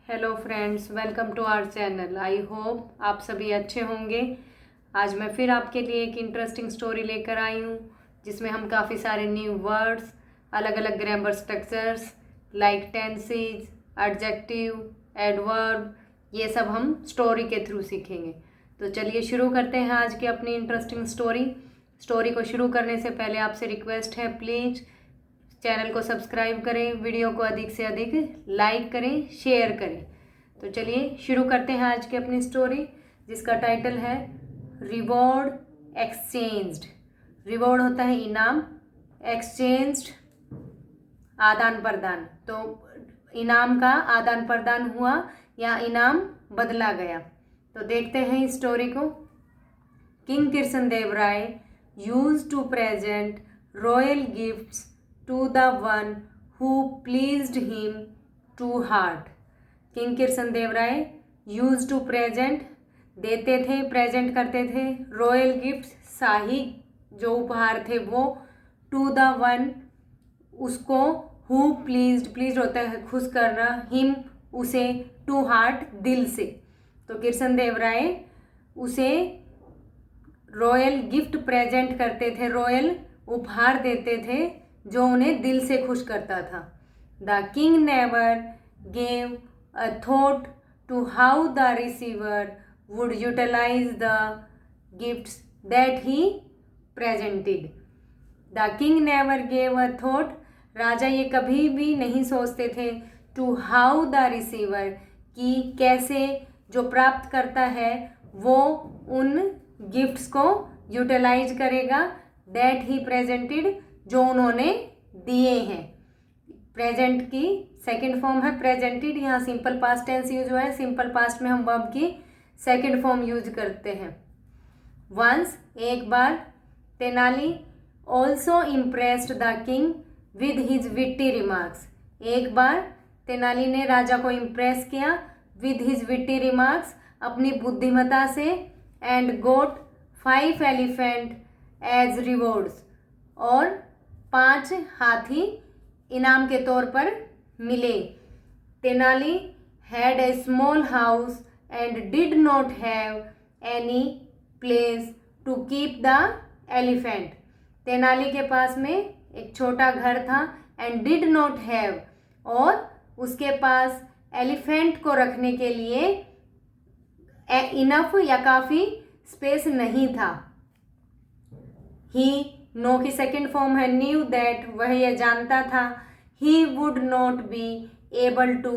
Hello friends, welcome to our channel. I hope आप सभी अच्छे होंगे। आज मैं फिर आपके लिए एक इंटरेस्टिंग स्टोरी लेकर आई हूँ जिसमें हम काफ़ी सारे न्यू वर्ड्स, अलग अलग grammar structures like tenses, adjective, adverb, ये सब हम स्टोरी के थ्रू सीखेंगे। तो चलिए शुरू करते हैं आज की अपनी इंटरेस्टिंग स्टोरी को शुरू करने से पहले आपसे रिक्वेस्ट है, प्लीज़ चैनल को सब्सक्राइब करें, वीडियो को अधिक से अधिक लाइक करें, शेयर करें। तो चलिए शुरू करते हैं आज की अपनी स्टोरी जिसका टाइटल है रिवॉर्ड एक्सचेंज्ड। रिवॉर्ड होता है इनाम, एक्सचेंज्ड आदान प्रदान। तो इनाम का आदान प्रदान हुआ या इनाम बदला गया। तो देखते हैं इस स्टोरी को। King Krishnadevaraya used to present royal gifts to the one who pleased him too hard। King Krishnadevaraya use to present देते थे, प्रेजेंट करते थे, रॉयल गिफ्ट शाही जो उपहार थे वो, टू द वन उसको, हु प्लीज्ड होता है खुश करना, हिम उसे, टू हार्ट दिल से। तो कृष्णदेवराय उसे रॉयल गिफ्ट प्रेजेंट करते थे, रॉयल उपहार देते थे जो उन्हें दिल से खुश करता था। The king never gave a thought to how the receiver would utilise the gifts that he presented. The king never gave a thought, राजा ये कभी भी नहीं सोचते थे, टू हाउ द रिसीवर कि कैसे जो प्राप्त करता है वो उन गिफ्ट्स को यूटिलाइज करेगा, दैट ही प्रेजेंटेड जो उन्होंने दिए हैं। प्रेजेंट की सेकंड फॉर्म है प्रेजेंटेड। यहाँ सिंपल पास्ट टेंस यूज हुआ है। सिंपल पास्ट में हम वर्ब की सेकंड फॉर्म यूज करते हैं। वंस एक बार, Tenali also impressed the king with his witty remarks. एक बार तेनाली ने राजा को इम्प्रेस किया विद हिज विट्टी रिमार्क्स, अपनी बुद्धिमता से, and got 5 elephant as rewards, और 5 हाथी इनाम के तौर पर मिले। Tenali had a small house and did not have any place to keep the elephant. Tenali के पास में एक छोटा घर था, एंड डिड नॉट हैव, और उसके पास एलिफेंट को रखने के लिए इनफ या काफ़ी स्पेस नहीं था। ही नो की सेकेंड फॉर्म है न्यू दैट, वह यह जानता था, he would not be able to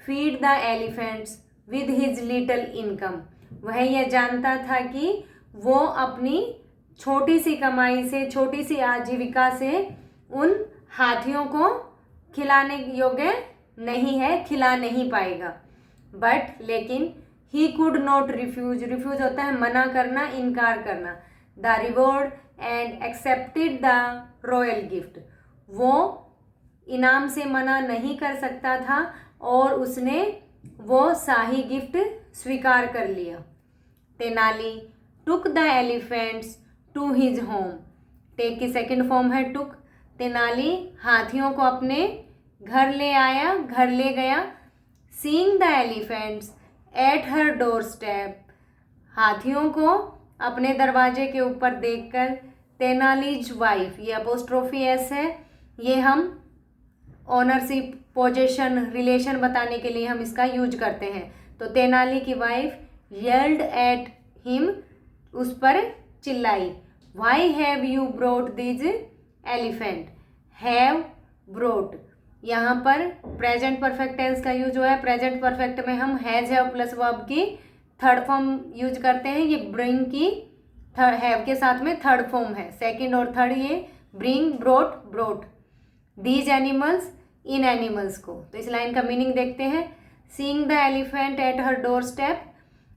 feed the elephants with his little income. वह यह जानता था कि वो अपनी छोटी सी कमाई से, छोटी सी आजीविका से उन हाथियों को खिलाने योग्य नहीं है, खिला नहीं पाएगा। बट लेकिन he could not refuse, refuse होता है मना करना, इनकार करना, the reward and accepted the royal gift. वो इनाम से मना नहीं कर सकता था और उसने वो शाही गिफ्ट स्वीकार कर लिया। Tenali took the elephants to his home. Take की सेकंड फॉर्म है टुक। तेनाली हाथियों को अपने घर ले आया, घर ले गया। Seeing the elephants at her door step, हाथियों को अपने दरवाजे के ऊपर देखकर तेनालीज वाइफ, ये अपोस्ट्रोफी एस है, ये हम ऑनरशिप, पोजेशन, रिलेशन बताने के लिए हम इसका यूज करते हैं। तो तेनाली की वाइफ येल्ड एट हिम, उस पर चिल्लाई, why have you brought these elephant. Have, brought, यहाँ पर प्रेजेंट परफेक्ट टेंस का यूज हुआ है। प्रेजेंट परफेक्ट में हम हैज, हैव प्लस वर्ब की थर्ड फॉर्म यूज करते हैं। ये ब्रिंग की हैव के साथ में थर्ड फॉर्म है, सेकंड और थर्ड ये bring, brought, brought these animals, in animals को। तो इस लाइन का मीनिंग देखते हैं। Seeing the elephant at her door step,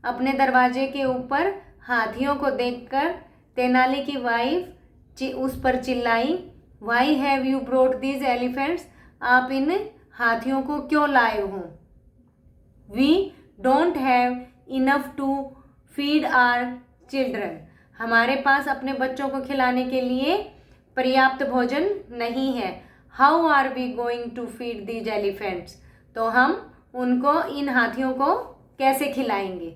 अपने दरवाजे के ऊपर हाथियों को देखकर तेनाली की वाइफ उस पर चिल्लाई, why have you brought these elephants, आप इन हाथियों को क्यों लाए हो। We don't have enough to feed our children, हमारे पास अपने बच्चों को खिलाने के लिए पर्याप्त भोजन नहीं है। How are we going to feed these elephants, तो हम उनको, इन हाथियों को कैसे खिलाएंगे।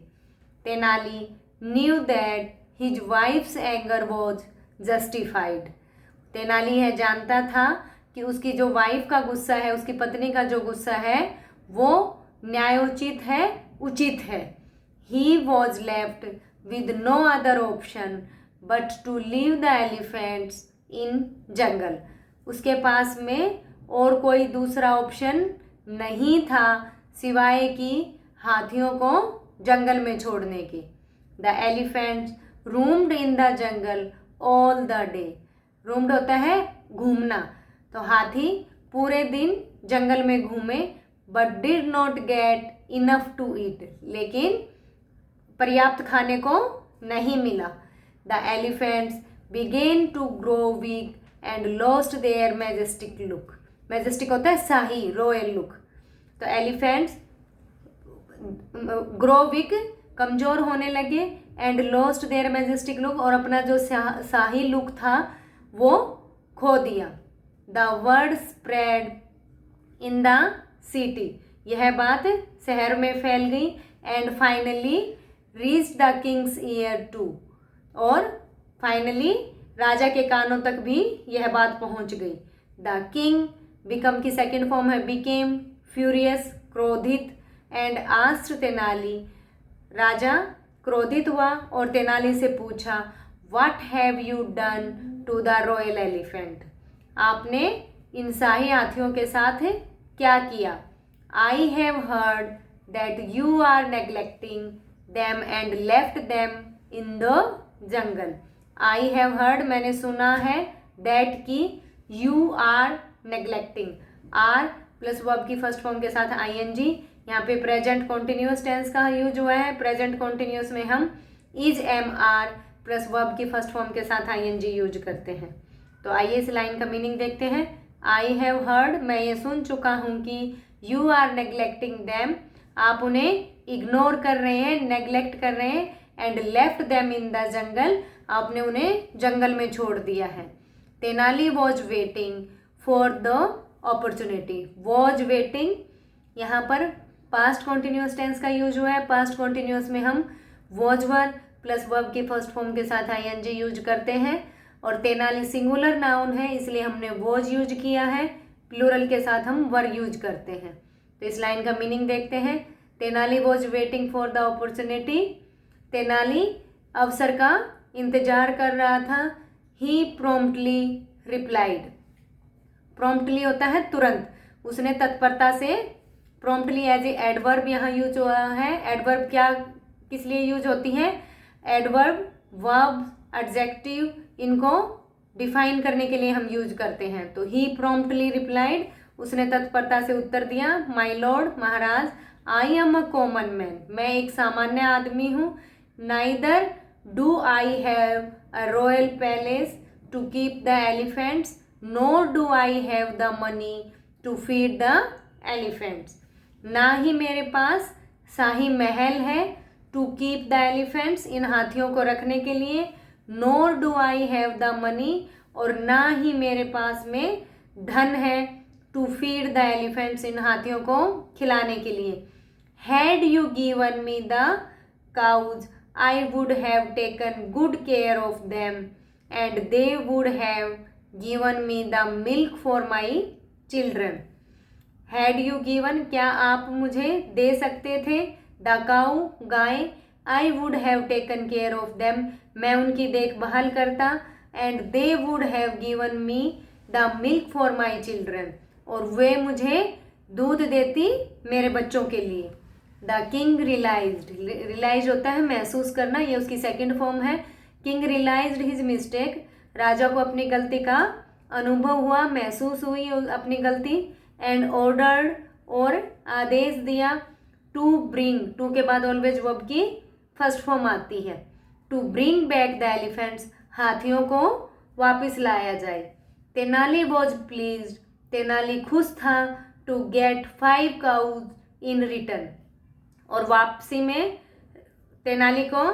Tenali knew that his wife's anger was justified. Tenali है जानता था कि उसकी जो वाइफ का गुस्सा है, उसकी पत्नी का जो गुस्सा है वो न्यायोचित है, उचित है। He was left with no other option but to leave the elephants in jungle. उसके पास में और कोई दूसरा ऑप्शन नहीं था सिवाय कि हाथियों को जंगल में छोड़ने की। The elephants roamed in the jungle all the day. Roamed होता है घूमना, तो हाथी पूरे दिन जंगल में घूमे, but did not get enough to eat, लेकिन पर्याप्त खाने को नहीं मिला। The elephants began to grow weak and lost their majestic look. Majestic होता है शाही, रॉयल लुक। तो एलिफेंट्स ग्रो वीक, कमजोर होने लगे, and lost their majestic look, और अपना जो शाही लुक था वो खो दिया। The word spread in the city. यह बात शहर में फैल गई। And finally reach the king's ear too. और फाइनली राजा के कानों तक भी यह बात पहुंच गई। द किंग, बिकम की सेकेंड फॉर्म है बिकेम, फ्यूरियस, क्रोधित, एंड आस्क्ड तेनाली। राजा क्रोधित हुआ और तेनाली से पूछा, what have you done to the royal elephant. आपने इन शाही हाथियों के साथ क्या किया। I have heard that you are neglecting them and left them in the jungle. I have heard, मैंने सुना है, दैट की you are neglecting, are plus verb की फर्स्ट फॉर्म के साथ आईएनजी। यहाँ पे प्रेजेंट कॉन्टिन्यूस टेंस का यूज हुआ है। प्रेजेंट कॉन्टिन्यूस में हम is am are plus verb की फर्स्ट फॉर्म के साथ आईएनजी यूज करते हैं। तो आइए इस लाइन का मीनिंग देखते हैं। आई हैव हर्ड, मैं ये सुन चुका हूँ कि यू आर नेग्लेक्टिंग देम, आप उन्हें इग्नोर कर रहे हैं, नेग्लेक्ट कर रहे हैं, and left them in the जंगल, आपने उन्हें जंगल में छोड़ दिया है। Tenali was waiting for the opportunity. Was waiting, यहाँ पर पास्ट कॉन्टिन्यूस टेंस का यूज हुआ है। पास्ट कॉन्टिन्यूस में हम वॉज वर प्लस वर्ब के फर्स्ट फॉर्म के साथ आईएनजी यूज करते हैं, और तेनाली सिंगुलर नाउन है इसलिए हमने वॉज यूज किया है। प्लूरल के साथ हम वर यूज करते हैं। तो इस लाइन का मीनिंग देखते हैं। Tenali was waiting for the opportunity. Tenali अवसर का इंतजार कर रहा था। ही प्रॉम्प्टली रिप्लाइड। प्रॉम्प्टली होता है तुरंत, उसने तत्परता से, प्रॉम्प्टली एज ए एडवर्ब यहाँ यूज हुआ है। एडवर्ब क्या किस लिए यूज होती है। एडवर्ब, वर्ब, एडजेक्टिव, इनको डिफाइन करने के लिए हम यूज करते हैं। तो ही प्रॉम्प्टली रिप्लाइड, उसने तत्परता से उत्तर दिया। माय लॉर्ड, महाराज, I am a common man, मैं एक सामान्य आदमी हूँ। Neither do I have a royal palace to keep the elephants nor do I have the money to feed the elephants. ना ही मेरे पास शाही महल है टू कीप द एलिफेंट्स, इन हाथियों को रखने के लिए। Nor do I have the money, और ना ही मेरे पास में धन है टू फीड द एलिफेंट्स, इन हाथियों को खिलाने के लिए। Had you given me the cows I would have taken good care of them and they would have given me the milk for my children. Had you given, क्या आप मुझे दे सकते थे। द काउ, गाय, I would have taken care of them, मैं उनकी देखभाल करता। And they would have given me the milk for my children, और वे मुझे दूध देती मेरे बच्चों के लिए। द किंग रियलाइज्ड, रियलाइज होता है महसूस करना, ये उसकी सेकेंड फॉर्म है। किंग रियलाइज्ड हिज मिस्टेक, राजा को अपनी गलती का अनुभव हुआ, महसूस हुई अपनी गलती। एंड ऑर्डर्ड, और आदेश दिया। टू ब्रिंग, टू के बाद ऑलवेज वर्ब की फर्स्ट फॉर्म आती है। To bring back the elephants, हाथियों को वापस लाया जाए। तेनाली वॉज प्लीज्ड, तेनाली खुश था। To get 5 cows in return, और वापसी में तेनाली को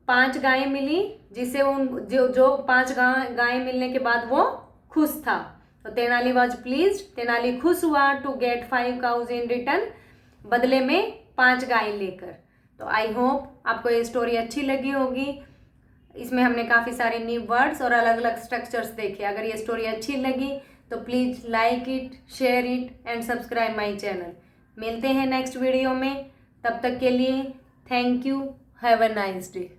5 गायें मिली, जिससे उन जो 5 गायें मिलने के बाद वो खुश था। तो तेनाली वॉज प्लीज्ड, तेनाली खुश हुआ। To get 5 cows in return, बदले में 5 गाय लेकर। तो आई होप आपको ये स्टोरी अच्छी लगी होगी। इसमें हमने काफ़ी सारे न्यू वर्ड्स और अलग अलग स्ट्रक्चर्स देखे। अगर ये स्टोरी अच्छी लगी तो please like it, share it and subscribe my channel. मिलते हैं नेक्स्ट वीडियो में, तब तक के लिए thank you, have a nice day.